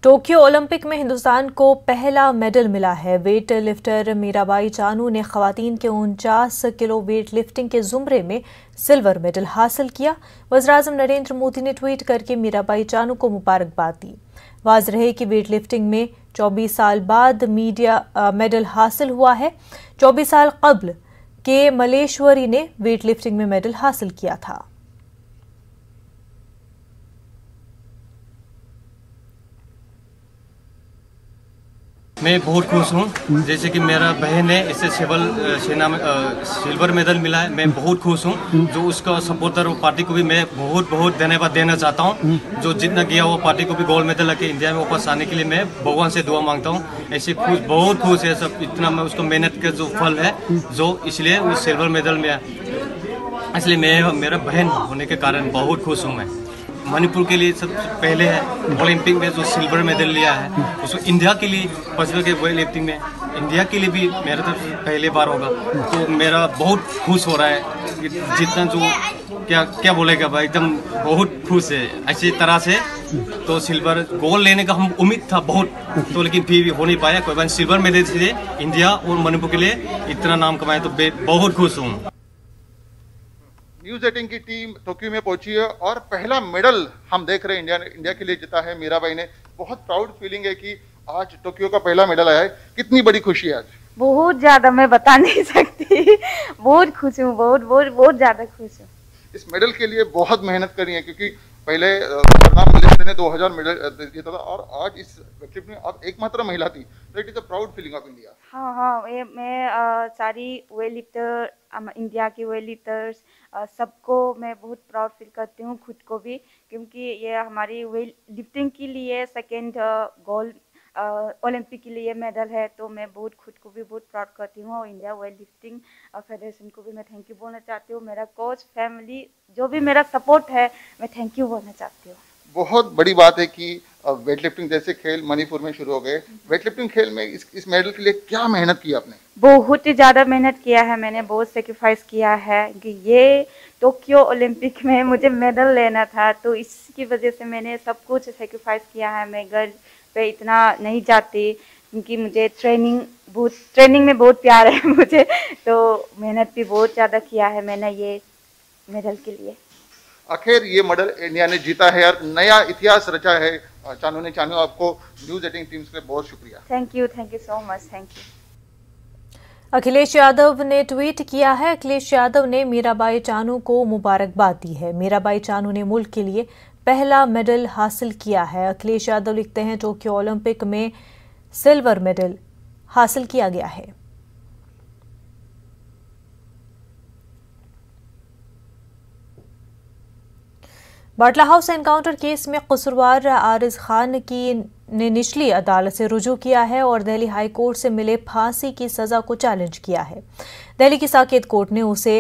Tokyo Olympic में हिंदुस्तान को पहला मेडल मिला है। वेट लिफ्टर मीराबाई चानू ने खवातीन के 49 किलो वेट लिफ्टिंग के जुमरे में सिल्वर मेडल हासिल किया। वज़ीर-ए-आज़म नरेंद्र मोदी ने ट्वीट करके मीराबाई चानू को मुबारकबाद दी। वाज़ रहे कि वेट लिफ्टिंग में 24 साल बाद मेडल हासिल हुआ है। 24 साल कब्ल के मलेश्वरी ने वेट लिफ्टिंग में मेडल हासिल किया था। मैं बहुत खुश हूँ। जैसे कि मेरा बहन है, इससे सिल्वर मेडल मिला है। मैं बहुत खुश हूँ। जो उसका सपोर्टर वो पार्टी को भी मैं बहुत बहुत धन्यवाद देना चाहता हूँ। जो जितना गया वो पार्टी को भी गोल्ड मेडल लेके इंडिया में वापस आने के लिए मैं भगवान से दुआ मांगता हूँ। ऐसे बहुत खुश है सब। इतना मैं उसको मेहनत का जो फल है जो इसलिए वो सिल्वर मेडल में, इसलिए मैं मेरा बहन होने के कारण बहुत खुश हूँ। मैं मणिपुर के लिए सबसे पहले है ओलंपिक में जो सिल्वर मेडल लिया है, उसको इंडिया के लिए पसिफिक के वेट लिफ्टिंग में इंडिया के लिए भी मेरा तरफ से पहले बार होगा। तो मेरा बहुत खुश हो रहा है। जितना जो क्या बोलेगा भाई, एकदम बहुत खुश है। अच्छी तरह से तो सिल्वर गोल्ड लेने का हम उम्मीद था बहुत, तो लेकिन फिर भी हो नहीं पाया। कोई बात, सिल्वर मेडल से इंडिया और मणिपुर के लिए इतना नाम कमाया तो बहुत खुश हूँ। न्यूज़ 18 की टीम टोक्यो में पहुंची है और पहला मेडल हम देख रहे हैं इंडिया के लिए जीता है मीराबाई ने। बहुत प्राउड फीलिंग है कि आज टोक्यो का पहला मेडल आया है। कितनी बड़ी खुशी है आज? बहुत ज्यादा, मैं बता नहीं सकती। बहुत खुश हूँ, बहुत ज्यादा खुश हूँ। इस मेडल के लिए बहुत मेहनत करी है, क्योंकि पहले सरनाम मलेशिया ने 2000 मेडल जीता था और आज इस वेटलिफ्ट में अब एकमात्र महिला थी। तो it is a proud feeling of India. हाँ, मैं सारी वेट लिफ्टर, इंडिया की वेट लिफ्टर्स सबको मैं बहुत प्राउड फील करती हूँ, खुद को भी, क्योंकि ये हमारी वेट लिफ्टिंग के लिए सेकेंड गोल्ड ओलंपिक के लिए मेडल है। तो मैं बहुत खुद को भी बहुत प्राउड करती हूँ और इंडिया वेट लिफ्टिंग फेडरेशन को भी मैं थैंक यू बोलना चाहती हूँ। मेरा कोच, फैमिली, जो भी मेरा सपोर्ट है, मैं थैंक यू बोलना चाहती हूँ। बहुत बड़ी बात है कि वेट लिफ्टिंग जैसे खेल मणिपुर में शुरू हो गए। वेट लिफ्टिंग खेल में इस मेडल के लिए क्या मेहनत की आपने? बहुत ही ज़्यादा मेहनत किया है मैंने, बहुत सेक्रीफाइस किया है कि ये टोक्यो ओलंपिक में मुझे मेडल लेना था। तो इसकी वजह से मैंने सब कुछ सेक्रीफाइस किया है। मैं घर पे इतना नहीं जाती क्योंकि मुझे ट्रेनिंग में बहुत प्यार है मुझे। तो मेहनत भी बहुत ज़्यादा किया है मैंने ये मेडल के लिए। आखिर ये मेडल इंडिया ने जीता है और नया इतिहास रचा है। चानू, आपको न्यूज़ 18 टीम से बहुत शुक्रिया। Thank you so much, thank you. Akhilesh Yadav ने ट्वीट किया है। अखिलेश यादव ने मीराबाई चानू को मुबारकबाद दी है। मीराबाई चानू ने मुल्क के लिए पहला मेडल हासिल किया है। अखिलेश यादव लिखते हैं, टोक्यो ओलंपिक में सिल्वर मेडल हासिल किया गया है। बाटला हाउस एनकाउंटर केस में कसूरवार आरिज खान ने निचली अदालत से रुजू किया है और दिल्ली हाई कोर्ट से मिले फांसी की सजा को चैलेंज किया है। दिल्ली की साकेत कोर्ट ने उसे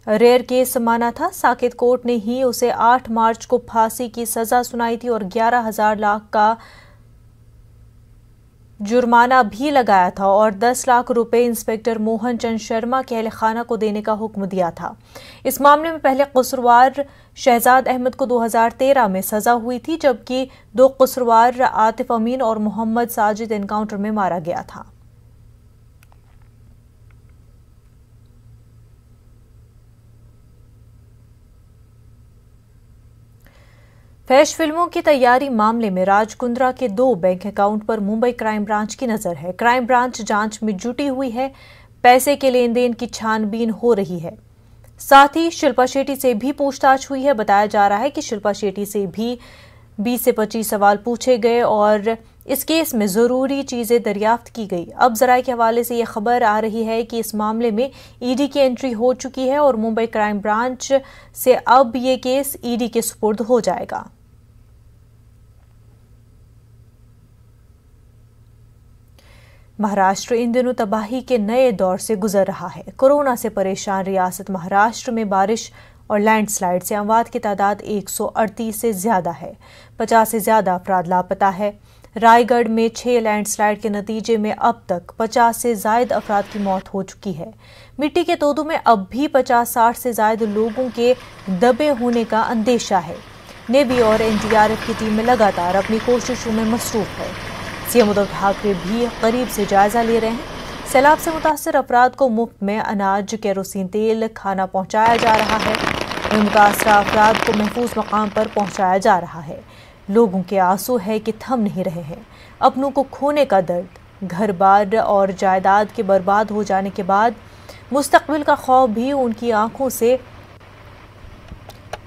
रेयर केस माना था। साकेत कोर्ट ने ही उसे 8 मार्च को फांसी की सजा सुनाई थी और 11,000 लाख का जुर्माना भी लगाया था और 10 लाख रुपए इंस्पेक्टर मोहन चंद शर्मा के अहल खाना को देने का हुक्म दिया था। इस मामले में पहले कसूरवार शहजाद अहमद को 2013 में सजा हुई थी, जबकि 2 कसूरवार आतिफ अमीन और मोहम्मद साजिद एनकाउंटर में मारा गया था। फैश फिल्मों की तैयारी मामले में राज कुंद्रा के 2 बैंक अकाउंट पर मुंबई क्राइम ब्रांच की नजर है। क्राइम ब्रांच जांच में जुटी हुई है। पैसे के लेन देन की छानबीन हो रही है। साथ ही शिल्पा शेट्टी से भी पूछताछ हुई है। बताया जा रहा है कि शिल्पा शेट्टी से भी 20 से 25 सवाल पूछे गए और इस केस में जरूरी चीजें दरियाफ्त की गई। अब जराये के हवाले से यह खबर आ रही है कि इस मामले में ईडी की एंट्री हो चुकी है और मुंबई क्राइम ब्रांच से अब ये केस ईडी के सुपुर्द हो जाएगा। महाराष्ट्र इन दिनों तबाही के नए दौर से गुजर रहा है। कोरोना से परेशान रियासत महाराष्ट्र में बारिश और लैंडस्लाइड से अमवात की तादाद 138 से ज्यादा है। 50 से ज्यादा अफराद लापता है। रायगढ़ में 6 लैंडस्लाइड के नतीजे में अब तक 50 से ज्यादा अफराद की मौत हो चुकी है। मिट्टी के तोदों में अब भी 50-60 से ज्यादा लोगों के दबे होने का अंदेशा है। नेवी और एनडीआरएफ की टीमें लगातार अपनी कोशिशों में मसरूफ है। सीएम उद्धव ठाकरे भी करीब से जायजा ले रहे हैं। सैलाब से मुतासर अफराद को मुफ्त में अनाज, केरोसिन तेल, खाना पहुंचाया जा रहा है। वहीं मुतासरा अफराद को महफूज मकाम पर पहुंचाया जा रहा है। लोगों के आंसू है कि थम नहीं रहे हैं। अपनों को खोने का दर्द, घर बार और जायदाद के बर्बाद हो जाने के बाद मुस्तकबिल का खौफ भी उनकी आंखों से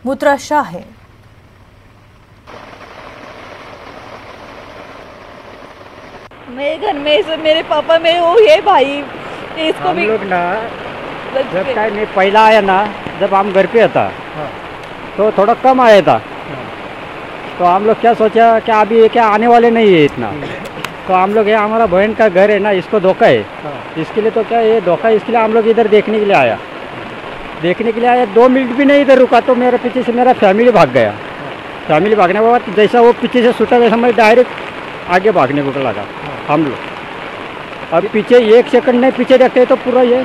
मुतरशा है। मेरे घर में से मेरे पापा में वो है भाई, इसको भी लोग ना जब टाइम पहला आया ना, जब हम घर पे था तो थोड़ा कम आया था, तो हम लोग क्या सोचा कि अभी ये क्या आने वाले नहीं है इतना, तो हम लोग ये हमारा बहन का घर है ना, इसको धोखा है, इसके लिए तो क्या ये धोखा है, इसके लिए हम लोग इधर देखने के लिए आया। 2 मिनट भी नहीं इधर रुका तो मेरे पीछे से मेरा फैमिली भाग गया। फैमिली भागने के बाद जैसा वो पीछे से छूटा वैसा मैं डायरेक्ट आगे भागने को लगा हम लोग। अब पीछे 1 सेकंड नहीं पीछे देखते तो पूरा ये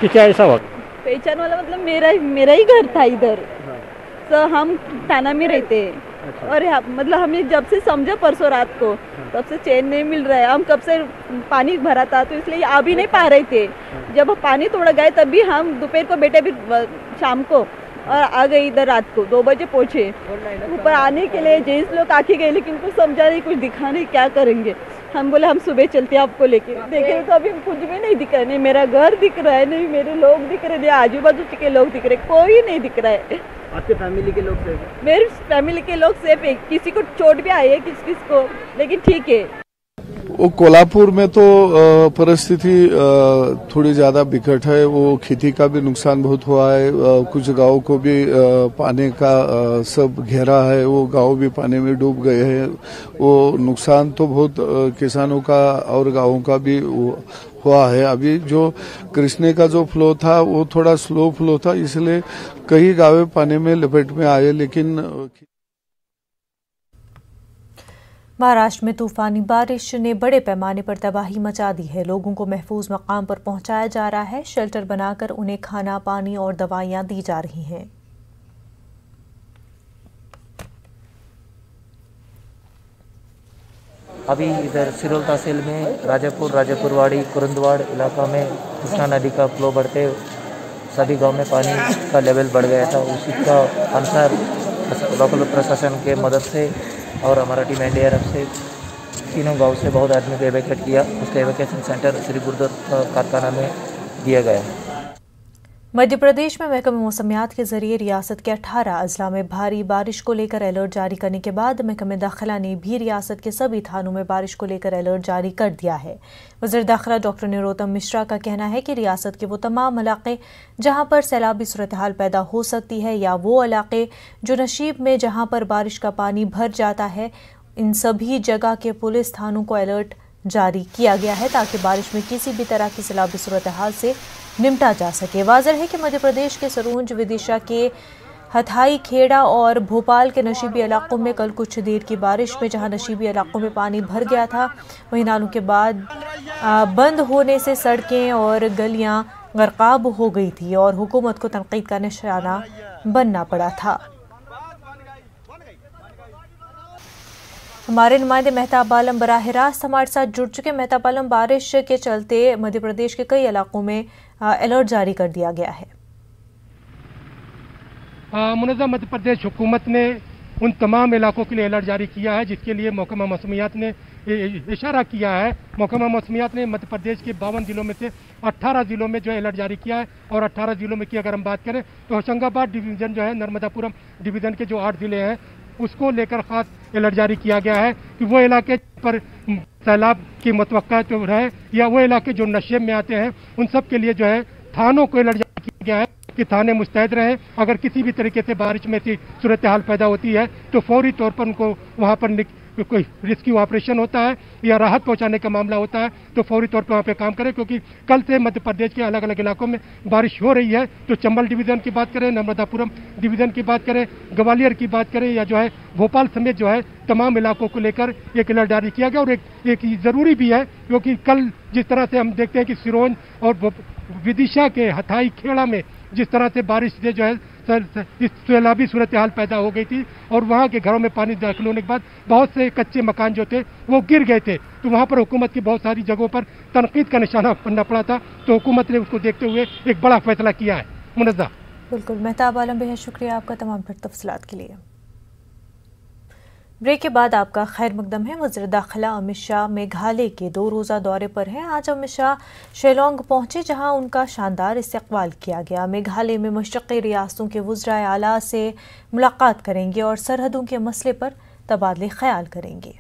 पीछे ऐसा हुआ। पहचान वाला मतलब मेरा ही घर था इधर, तो हम थाना में रहते हैं। और मतलब हमें जब से समझा परसों रात को, तब से चैन नहीं मिल रहा है। हम कब से पानी भरा था तो इसलिए आ भी नहीं पा रहे थे। जब पानी थोड़ा गए तब भी हम दोपहर को बैठे, भी शाम को, और आ गए इधर रात को 2 बजे पहुँचे। ऊपर आने के लिए जेंट्स लोग आके गए, लेकिन कुछ समझा नहीं, कुछ दिखा नहीं, क्या करेंगे। हम बोले हम सुबह चलते हैं आपको लेके। देखे तो अभी कुछ भी नहीं दिख रहा है, नहीं मेरा घर दिख रहा है, नहीं मेरे लोग दिख रहे, नहीं आजू बाजू के लोग दिख रहे, कोई नहीं दिख रहा है। आपके फैमिली के लोग सेफ है? मेरी फैमिली के लोग सेफ है, किसी को चोट भी आई है किस को, लेकिन ठीक है। वो कोल्हापुर में तो परिस्थिति थोड़ी ज्यादा बिकट है। वो खेती का भी नुकसान बहुत हुआ है। कुछ गांव को भी पानी का सब घेरा है, वो गांव भी पानी में डूब गए हैं। वो नुकसान तो बहुत किसानों का और गांवों का भी हुआ है। अभी जो कृष्णे का जो फ्लो था वो थोड़ा स्लो फ्लो था, इसलिए कई गांव पानी में लपेट में आए। लेकिन महाराष्ट्र में तूफानी बारिश ने बड़े पैमाने पर तबाही मचा दी है। लोगों को महफूज मकाम पर पहुंचाया जा रहा है। शेल्टर बनाकर उन्हें खाना, पानी और दवाइयां दी जा रही हैं। अभी इधर सिरोल तहसील में राजापुरवाड़ी, कुरंदवाड़ इलाका में कृष्णा नदी का फ्लो बढ़ते सभी गांव में पानी का लेवल बढ़ गया था। उसी का अनुसार लोकल प्रशासन के मदद से और हमारा टीम एनडीआरएफ से तीनों गांव से बहुत आदमी को एवैक्यूएट किया। उसका एवैक्यूएशन सेंटर श्री गुरुदत्त कारखाना में दिया गया। मध्य प्रदेश में महकमा मौसमियात के जरिए रियासत के 18 अजला में भारी बारिश को लेकर अलर्ट जारी करने के बाद महकमा दाखिला ने भी रियासत के सभी थानों में बारिश को लेकर अलर्ट जारी कर दिया है। वज़ीर दाखिला डॉक्टर नरोत्तम मिश्रा का कहना है कि रियासत के वो तमाम इलाके जहां पर सैलाबी सूरत हाल पैदा हो सकती है या वो इलाके जो नशीब में जहां पर बारिश का पानी भर जाता है, इन सभी जगह के पुलिस थानों को अलर्ट जारी किया गया है ताकि बारिश में किसी भी तरह की सैलाबी सूरत हाल से निपटा जा सके। वाज़ेह है कि मध्य प्रदेश के सरूंज, विदिशा के हथाई, खेड़ा और भोपाल के नशीबी इलाकों में कल कुछ देर की बारिश में जहां नशीबी इलाकों में पानी भर गया था, वहीं नालों के बाद बंद होने से सड़कें और गलियां गर्काब हो गई थी और हुकूमत को तनकीद का निशाना बनना पड़ा था। हमारे नुमाइंदे मेहताब आलम बराह रास्त हमारे साथ जुड़ चुके। मेहताब आलम, बारिश के चलते मध्य प्रदेश के कई इलाकों में अलर्ट जारी कर दिया गया है। मुनज़्ज़म मध्य प्रदेश हुकूमत ने उन तमाम इलाकों के लिए अलर्ट जारी किया है जिसके लिए महकमा मौसमियात ने इशारा किया है। महकमा मौसमियात ने मध्य प्रदेश के 52 जिलों में से 18 जिलों में जो है अलर्ट जारी किया है। और 18 जिलों में की अगर हम बात करें तो होशंगाबाद डिवीज़न जो है, नर्मदापुरम डिवीज़न के जो 8 जिले हैं उसको लेकर खास अलर्ट जारी किया गया है कि वो इलाके पर सैलाब की मतवक्का जो है या वो इलाके जो नशे में आते हैं उन सब के लिए जो है थानों को अलर्ट जारी किया गया है कि थाने मुस्तैद रहें। अगर किसी भी तरीके से बारिश में ऐसी सूरत हाल पैदा होती है तो फौरी तौर पर उनको वहाँ पर कोई रेस्क्यू ऑपरेशन होता है या राहत पहुंचाने का मामला होता है तो फौरी तौर पर वहाँ पे काम करें, क्योंकि कल से मध्य प्रदेश के अलग अलग इलाकों में बारिश हो रही है। तो चंबल डिवीज़न की बात करें, नर्मदापुरम डिवीज़न की बात करें, ग्वालियर की बात करें या जो है भोपाल समेत जो है तमाम इलाकों को लेकर एक अलर्ट जारी किया गया। और एक ज़रूरी भी है क्योंकि कल जिस तरह से हम देखते हैं कि सिरोंज और विदिशा के हथाई, खेड़ा में जिस तरह से बारिश से जो है इस सैलाबी सूरत हाल पैदा हो गई थी और वहाँ के घरों में पानी दाखिल होने के बाद बहुत से कच्चे मकान जो थे वो गिर गए थे, तो वहाँ पर हुकूमत की बहुत सारी जगहों पर तनकीद का निशाना बनना पड़ा था, तो हुकूमत ने उसको देखते हुए एक बड़ा फैसला किया है। मुनज़्ज़ा। बिल्कुल मेहताब आलम, बेहद शुक्रिया आपका तमाम फिर तफसीलात के लिए। ब्रेक के बाद आपका खैर मकदम है। वज़ीर दाखिला अमित शाह मेघालय के 2 रोज़ा दौरे पर हैं। आज अमित शाह शिलोंग पहुंचे, जहां उनका शानदार इस्तकबाल किया गया। मेघालय में मशरक़ी रियासतों के वज़राए आला से मुलाकात करेंगे और सरहदों के मसले पर तबादले ख्याल करेंगे।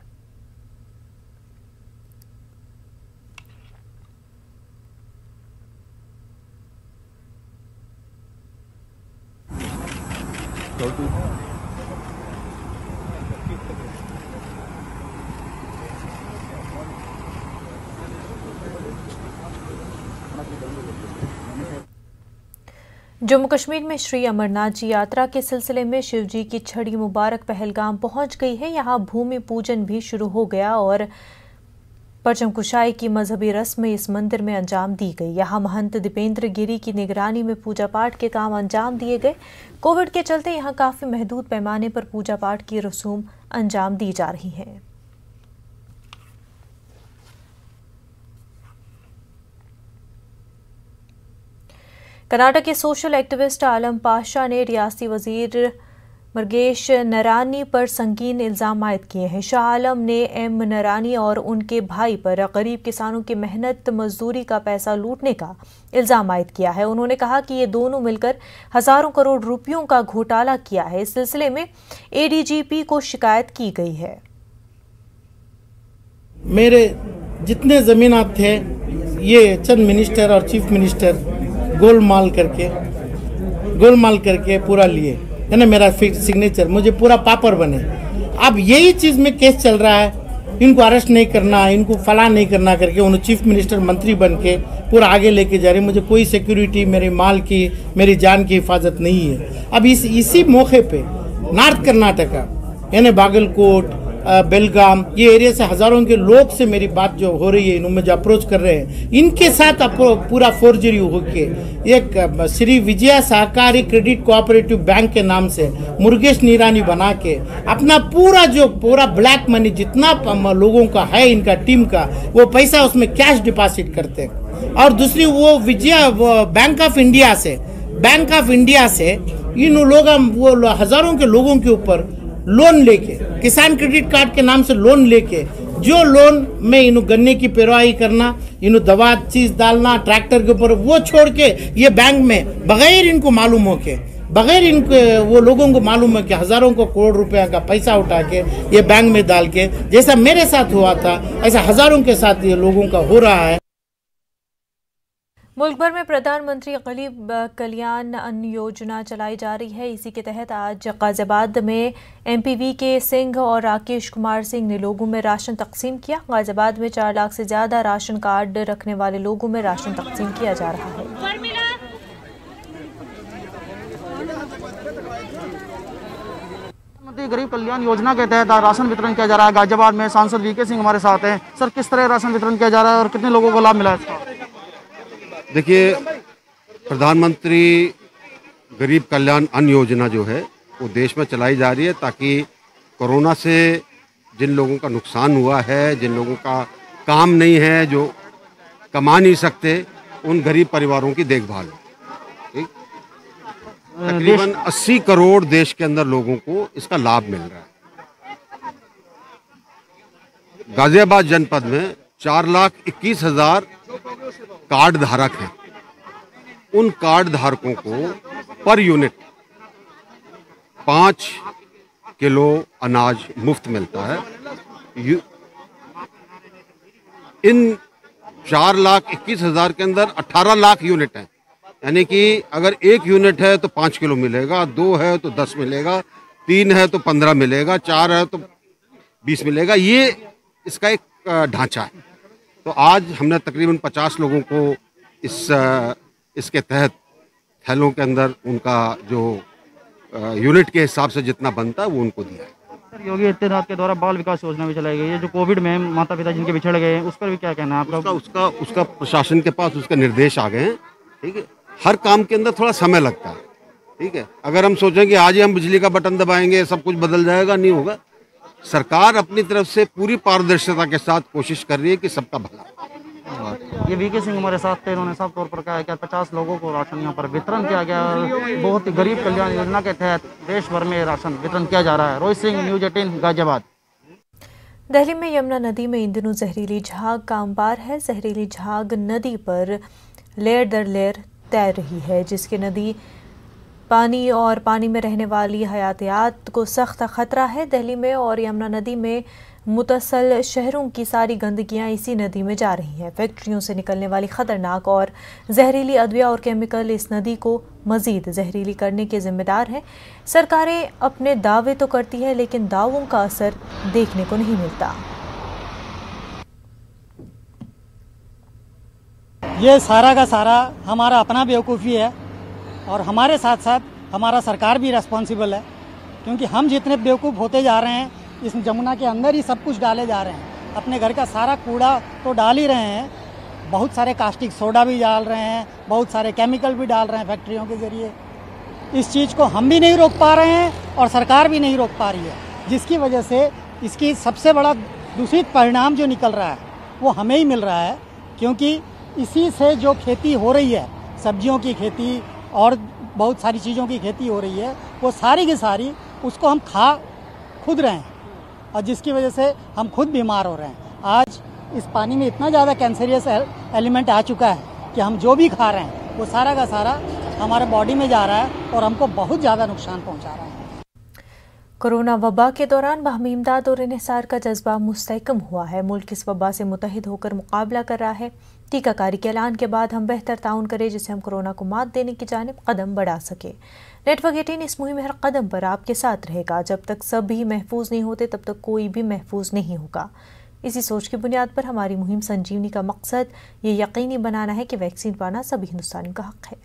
जम्मू कश्मीर में श्री अमरनाथ जी यात्रा के सिलसिले में शिव जी की छड़ी मुबारक पहलगाम पहुंच गई है। यहां भूमि पूजन भी शुरू हो गया और परचम कुशाई की मजहबी रस्म इस मंदिर में अंजाम दी गई। यहां महंत दीपेंद्र गिरी की निगरानी में पूजा पाठ के काम अंजाम दिए गए। कोविड के चलते यहां काफी महदूद पैमाने पर पूजा पाठ की रसूम अंजाम दी जा रही हैं। कर्नाटक के सोशल एक्टिविस्ट आलम पाशा ने रियासती वजीर मरगेश नरानी पर संगीन इल्जाम आयद किए हैं। शाह आलम ने एम नरानी और उनके भाई पर गरीब किसानों की मेहनत मजदूरी का पैसा लूटने का इल्जाम आयद किया है। उन्होंने कहा कि ये दोनों मिलकर हजारों करोड़ रुपयों का घोटाला किया है। इस सिलसिले में एडीजीपी को शिकायत की गई है। मेरे जितने जमीनात थे ये चंद मिनिस्टर और चीफ मिनिस्टर गोलमाल करके पूरा लिए है ना, मेरा सिग्नेचर, मुझे पूरा पापर बने। अब यही चीज में केस चल रहा है, इनको अरेस्ट नहीं करना, इनको फला नहीं करना करके उन्होंने चीफ मिनिस्टर मंत्री बन के पूरा आगे लेके जा रहे। मुझे कोई सिक्योरिटी, मेरे माल की, मेरी जान की हिफाजत नहीं है। अब इसी मौके पे नॉर्थ कर्नाटका यानी बागलकोट, बेलगाम, ये एरिया से हजारों के लोग से मेरी बात जो हो रही है, इन्होंने जो अप्रोच कर रहे हैं, इनके साथ पूरा फोर्जरी होके एक श्री विजया सहकारी क्रेडिट कोऑपरेटिव बैंक के नाम से मुर्गेश निरानी बना के अपना पूरा ब्लैक मनी जितना लोगों का है, इनका टीम का, वो पैसा उसमें कैश डिपॉजिट करते हैं। और दूसरी वो बैंक ऑफ इंडिया से इन लोग वो हजारों के लोगों के ऊपर लोन लेके, किसान क्रेडिट कार्ड के नाम से लोन लेके, जो लोन में इन्हों गन्ने की पेरवाई करना, इन्हों दवा चीज डालना ट्रैक्टर के ऊपर, वो छोड़ के ये बैंक में बगैर इनको मालूम हो के, बगैर इनके वो लोगों को मालूम है कि हजारों को करोड़ रुपया का पैसा उठा के ये बैंक में डाल के, जैसा मेरे साथ हुआ था ऐसा हजारों के साथ ये लोगों का हो रहा है। मुल्क भर में प्रधानमंत्री गरीब कल्याण अन्न योजना चलाई जा रही है। इसी के तहत आज गाजियाबाद में एमपीवी के सिंह और राकेश कुमार सिंह ने लोगों में राशन तकसीम किया। गाजियाबाद में 4 लाख से ज्यादा राशन कार्ड रखने वाले लोगों में राशन तकसीम किया जा रहा है। प्रधानमंत्री गरीब कल्याण योजना के तहत राशन वितरण किया जा रहा है। गाजियाबाद में सांसद वीके सिंह हमारे साथ हैं। सर, किस तरह राशन वितरण किया जा रहा है और कितने लोगों को लाभ मिला है इसका? देखिए, प्रधानमंत्री गरीब कल्याण अन्न योजना जो है वो देश में चलाई जा रही है ताकि कोरोना से जिन लोगों का नुकसान हुआ है, जिन लोगों का काम नहीं है, जो कमा नहीं सकते, उन गरीब परिवारों की देखभाल। ठीक, तकरीबन 80 करोड़ देश के अंदर लोगों को इसका लाभ मिल रहा है। गाजियाबाद जनपद में 4,21,000 कार्ड धारक हैं। उन कार्ड धारकों को पर यूनिट 5 किलो अनाज मुफ्त मिलता है। इन 4,21,000 के अंदर 18 लाख यूनिट हैं, यानी कि अगर 1 यूनिट है तो 5 किलो मिलेगा, 2 है तो 10 मिलेगा, 3 है तो 15 मिलेगा, 4 है तो 20 मिलेगा। ये इसका एक ढांचा है। तो आज हमने तकरीबन 50 लोगों को इसके तहत थैलों के अंदर उनका जो यूनिट के हिसाब से जितना बनता है वो उनको दिया है। सर, योगी आदित्यनाथ के द्वारा बाल विकास योजना भी चलाई गई है, जो कोविड में माता पिता जिनके बिछड़ गए हैं, उस पर भी क्या कहना है आपका? उसका प्रशासन के पास उसके निर्देश आ गए हैं। ठीक है, हर काम के अंदर थोड़ा समय लगता है, ठीक है। अगर हम सोचें कि आज ही हम बिजली का बटन दबाएंगे सब कुछ बदल जाएगा, नहीं होगा। सरकार अपनी तरफ से पूरी पारदर्शिता के साथ कोशिश कर रही है कि सबका भला। ये वीके सिंह हमारे साथ थे, इन्होंने साफ तौर पर कहा है कि 50 लोगों को राशन यहाँ पर वितरण किया गया और बहुत ही गरीब कल्याण योजना के तहत देश भर में राशन वितरण किया जा रहा है। रोहित सिंह, न्यूज़ 18 गाजियाबाद। दिल्ली में यमुना नदी में इन दिनों जहरीली झाग का अंबार है। जहरीली झाग नदी पर लेयर दर लेयर तैर रही है, जिसके नदी पानी और पानी में रहने वाली हयातियात को सख्त खतरा है। दिल्ली में और यमुना नदी में मुतसल शहरों की सारी गंदगियां इसी नदी में जा रही हैं। फैक्ट्रियों से निकलने वाली खतरनाक और जहरीली अद्विया और केमिकल इस नदी को मजीद जहरीली करने के जिम्मेदार हैं। सरकारें अपने दावे तो करती है, लेकिन दावों का असर देखने को नहीं मिलता। ये सारा का सारा हमारा अपना बेवकूफ़ी है और हमारे साथ साथ हमारा सरकार भी रेस्पॉन्सिबल है, क्योंकि हम जितने बेवकूफ़ होते जा रहे हैं इस जमुना के अंदर ही सब कुछ डाले जा रहे हैं। अपने घर का सारा कूड़ा तो डाल ही रहे हैं, बहुत सारे कास्टिक सोडा भी डाल रहे हैं, बहुत सारे केमिकल भी डाल रहे हैं फैक्ट्रियों के ज़रिए। इस चीज़ को हम भी नहीं रोक पा रहे हैं और सरकार भी नहीं रोक पा रही है, जिसकी वजह से इसकी सबसे बड़ा दूषित परिणाम जो निकल रहा है वो हमें ही मिल रहा है, क्योंकि इसी से जो खेती हो रही है, सब्जियों की खेती और बहुत सारी चीज़ों की खेती हो रही है, वो सारी की सारी उसको हम खा खुद रहे हैं और जिसकी वजह से हम खुद बीमार हो रहे हैं। आज इस पानी में इतना ज़्यादा कैंसरियस एलिमेंट आ चुका है कि हम जो भी खा रहे हैं वो सारा का सारा हमारे बॉडी में जा रहा है और हमको बहुत ज़्यादा नुकसान पहुंचा रहा है। कोरोना वबा के दौरान बाहमी इमदाद और इन्हिसार का जज्बा मुस्तहकम हुआ है। मुल्क इस वबा से मुतहिद होकर मुकाबला कर रहा है। टीकाकारी के ऐलान के बाद हम बेहतर ताउन करें, जिससे हम कोरोना को मात देने की जानिब कदम बढ़ा सके। नेटवर्क 18 इस मुहिम में हर कदम पर आपके साथ रहेगा। जब तक सभी महफूज नहीं होते तब तक कोई भी महफूज नहीं होगा। इसी सोच की बुनियाद पर हमारी मुहिम संजीवनी का मकसद ये यकीनी बनाना है कि वैक्सीन पाना सभी हिंदुस्तानियों का हक है।